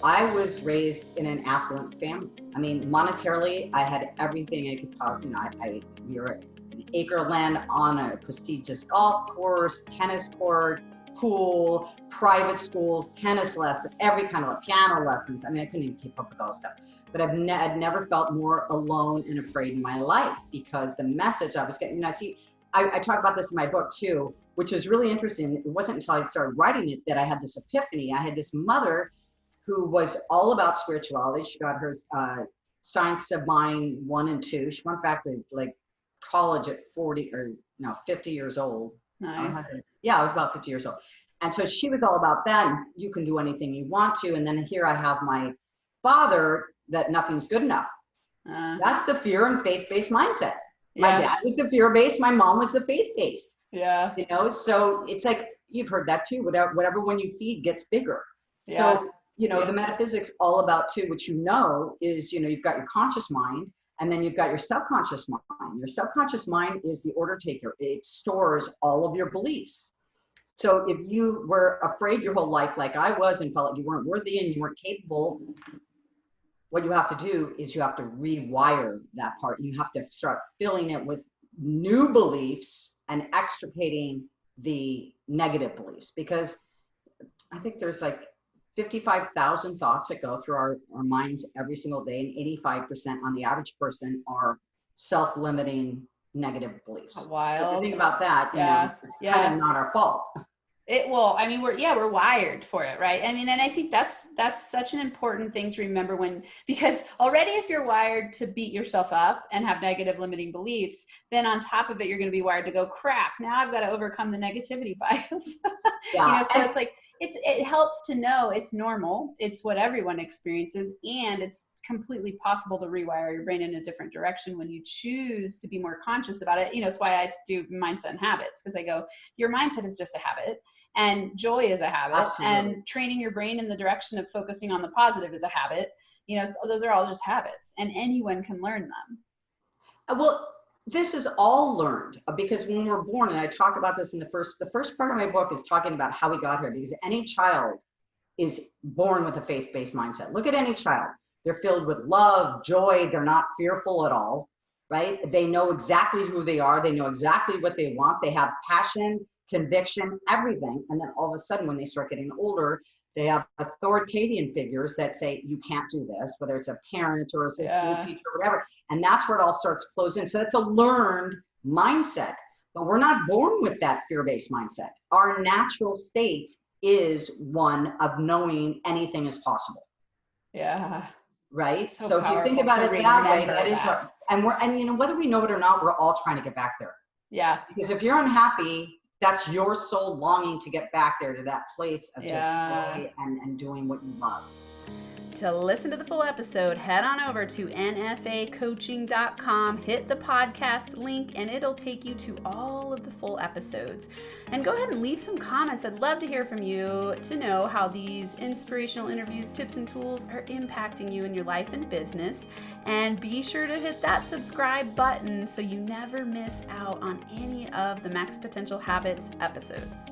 I was raised in an affluent family. I mean, monetarily, I had everything I could possibly, we were an acre of land on a prestigious golf course, tennis court, pool, private schools, tennis lessons, every kind of piano lessons. I mean, I couldn't even keep up with all stuff. But I'd never felt more alone and afraid in my life, because the message I was getting, I talk about this in my book too, which is really interesting. It wasn't until I started writing it that I had this epiphany. I had this mother who was all about spirituality. She got her Science of Mind 1 and 2. She went back to like college at 50 years old. Nice. Yeah, I was about 50 years old. And so she was all about that. And you can do anything you want to. And then here I have my father, that nothing's good enough. That's the fear and faith-based mindset. Yeah. My dad was the fear-based. My mom was the faith-based. Yeah. So it's like, you've heard that too. Whatever one you feed gets bigger. Yeah. So, the metaphysics all about too, which is, you've got your conscious mind, and then you've got your subconscious mind. Your subconscious mind is the order taker. It stores all of your beliefs. So if you were afraid your whole life, like I was, and felt like you weren't worthy and you weren't capable, what you have to do is you have to rewire that part. You have to start filling it with new beliefs and extricating the negative beliefs, because I think there's like 55,000 thoughts that go through our minds every single day, and 85% on the average person are self-limiting negative beliefs. Wild. So if you think about that, it's kind of not our fault. We're wired for it, right? I mean, and I think that's such an important thing to remember because already if you're wired to beat yourself up and have negative limiting beliefs, then on top of it, you're going to be wired to go, crap, now I've got to overcome the negativity bias. Yeah. So it's like, it helps to know it's normal. It's what everyone experiences, and it's completely possible to rewire your brain in a different direction when you choose to be more conscious about it. It's why I do mindset and habits, because I go, your mindset is just a habit, and joy is a habit. Absolutely. And training your brain in the direction of focusing on the positive is a habit. Those are all just habits, and anyone can learn them. Well, this is all learned, because when we're born, and I talk about this in the first part of my book is talking about how we got here, because any child is born with a faith-based mindset. Look at any child. They're filled with love, joy. They're not fearful at all, right? They know exactly who they are. They know exactly what they want. They have passion, conviction, everything. And then all of a sudden, when they start getting older, they have authoritarian figures that say, you can't do this, whether it's a parent or a school teacher or whatever. And that's where it all starts closing. So it's a learned mindset, but we're not born with that fear-based mindset. Our natural state is one of knowing anything is possible. Yeah. Right. So if you think about it that way, that is what, and whether we know it or not, we're all trying to get back there. Yeah. Because if you're unhappy, that's your soul longing to get back there to that place of just joy and doing what you love. To listen to the full episode, head on over to nfacoaching.com, hit the podcast link, and it'll take you to all of the full episodes. And go ahead and leave some comments. I'd love to hear from you to know how these inspirational interviews, tips, and tools are impacting you in your life and business. And be sure to hit that subscribe button so you never miss out on any of the Max Potential Habits episodes.